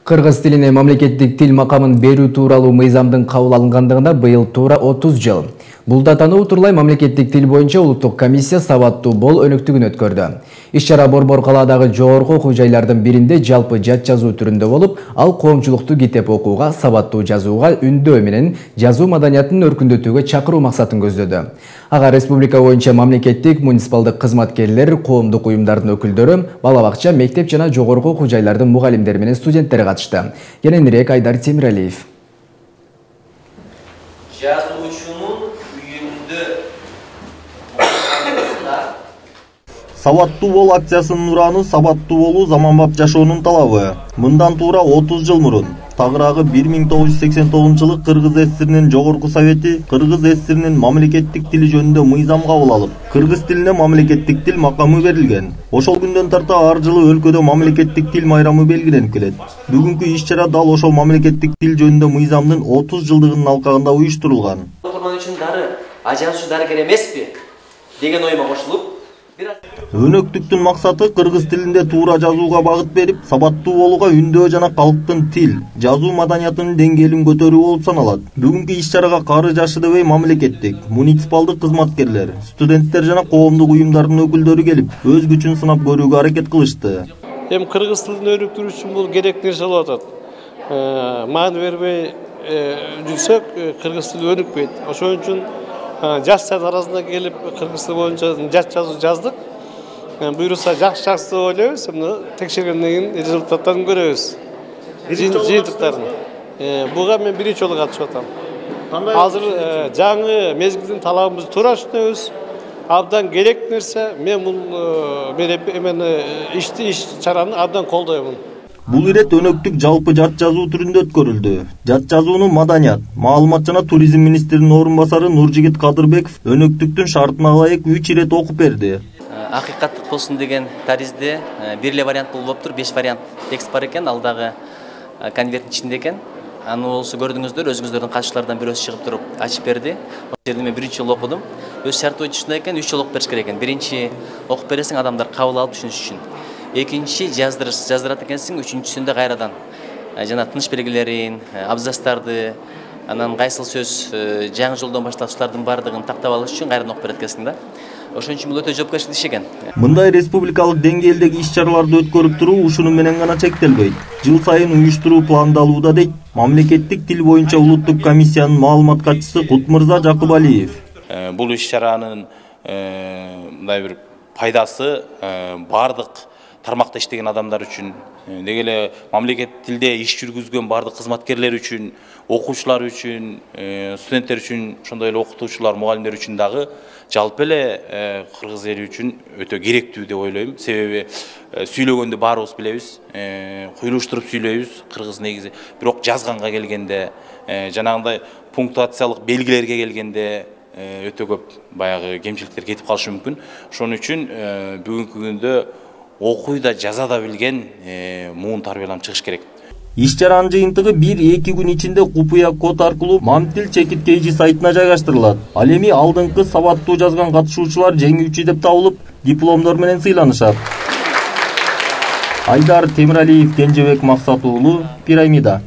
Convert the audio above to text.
Кыргыз тилине мамлекеттик тил макамын берүү тууралуу мыйзамдын кабыл алынгандыгына быйыл туура 30 жыл. Бул датаны утурлай мамлекеттик тил боюнча улуттук комиссия сабаттуу бол өнөктүгүн өткөрдү. Иш-чара Борбор калаадагы жогорку окуу жайлардын биринде жалпы жат жазуу түрүндө болуп, ал коомчулукту китеп окууга, сабаттуу жазууга, үндөө менен жазуу маданиятын өркүндөтүүгө чакыруу максатын көздөдү. Ага республика боюнча мамлекеттик, муниципалдык кызматкерлер, коомдук уюмдардын өкүлдөрү, бала бакча, мектеп жана жогорку окуу жайлардын мугалимдери менен студенттери катышты. Кененирээк Айдар Темиралиев. Жазуучунун үйүндө Сабаттуу бол акциясынын ураны сабаттуу болуу заманбап жашоонун талабы. Мындан туура 30 жыл мурун тагыраагы 1989 жылы Кыргыз ССРнин жогорку совети Кыргыз ССРнин мамлекеттик тили жөнүндө мыйзам кабыл алып, кыргыз тилине мамлекеттик тил макамы берилген. Ошол күндөн тарта ар жылы өлкөдө мамлекеттик тил майрамы белгиленип келет. Бүгүнкү иш-чара дал ошол мамлекеттик тил жөнүндө мыйзамдын 30 жылдыгынын алкагында уюштурулган. Окурман үчүн дары, жазуучу дарыгер эмеспи деген оюма кошулуп, Өнөктүктүн максаты кыргыз тилинде туура жазууга багыт берип, сабаттуу болууга үндөө жана калктын тил, жазуу маданиятынын деңгээлин көтөрүү болуп саналат. Бүгүнкү иш-чарага кары жашы дебей мамлекеттик, муниципалдык кызматкерлер, студенттер жана коомдук уюмдардын өкүлдөрү келип, өз күчүн сынап көрүүгө аракет кылышты. Кыргыз тилин өнүктүрүү үчүн бул керек нерсе болуп атат. Маани бербей жүрсөк, кыргыз тили өнүкпөйт. Ошон үчүн жаштар арасында келип кыргыз тили боюнча жат жазуу жаздык. Буюрса жакшы ойлойбуз, муну текшергенден кийин результаттарын көрөбүз. Жыйынтыктарын. Буга мен биринчи жолу катышып атам. Азыр жаңы мезгилдин талабыбызды туура түшүнөбүз. Абдан керек нерсе, мен бул иш-чараны абдан колдоймун. Бул ирет өнөктүк жалпы жат жазуу түрүндө өткөрүлдү. Жат жазууну маданият, маалымат жана туризм министринин орун басары Нуржигит Кадырбеков өнөктүктүн шартына ылайык 3 ирет окуп берди. Акыйкаттык болсун деген таризде бир эле вариант болуп тур, 5 вариант текст бар экен, ал дагы конверттин ичинде экен. Аны болсо көрдүңүздөр, өзүңүздөрдүн катышуулардан бирөөсү чыгып туруп ачып берди. Ошол жерде мен биринчи жолу окудум. Өз шарты боюнча ушундай экен, 3 жолу окуп бериш керек экен. Биринчи окуп бересиң, адамдар кабыл алып түшүнүш үчүн. Экинчи жаздырат экенсиң, үчүнчүсүндө кайрадан жана тыныш белгилерин, абзацтарды, анан кайсыл сөз жаңы жолдон баштап ушулардын баардыгын тактап алыш үчүн кайрадан окуп берет экенсиң да. Ошон үчүн бул өтө жоопкерчиликтүү иш экен. Мындай республикалык деңгээлдеги иш-чараларды өткөрүп туруу ушуну менен гана чектелбейт. Жыл сайын уюштуруу пландалууда дейт мамлекеттик тил боюнча улуттук комиссиянын маалымат катчысы Кутмырза Жакыбалиев. Бул иш-чаранын мындай бир пайдасы бардык тармакта иштеген адамдар үчүн, деги эле мамлекеттик тилде иш жүргүзгөн бардык кызматкерлер үчүн, окуучулар үчүн, студенттер үчүн, ошондой эле окутуучулар, мугалимдер үчүн дагы жалпы эле кыргыз эли үчүн өтө керектүү деп ойлойм. Себеби сүйлөгөндө баарыбыз билебиз, куйлуштуруп сүйлөйбүз кыргыз негизи. Бирок жазганга келгенде, жанагындай пунктуациялык белгилерге келгенде өтө көп баягы кемчиликтер кетип калышы мүмкүн. Ошон үчүн бүгүнкү күндө окуй да жаза да билген муун тарбияланып чыгыш керек. Иш-чаранын жыйынтыгы 1-2 күн ичинде купуя код аркылуу Мамтил чекиткейжи сайтына жайгаштырылат. Ал эми алдыңкы сабаттуу жазган катышуучулар жеңүүчү деп табылып, дипломдор менен сыйланышат. Айдар Темиралиев, Кенжебек Максат уулу, Пирамида.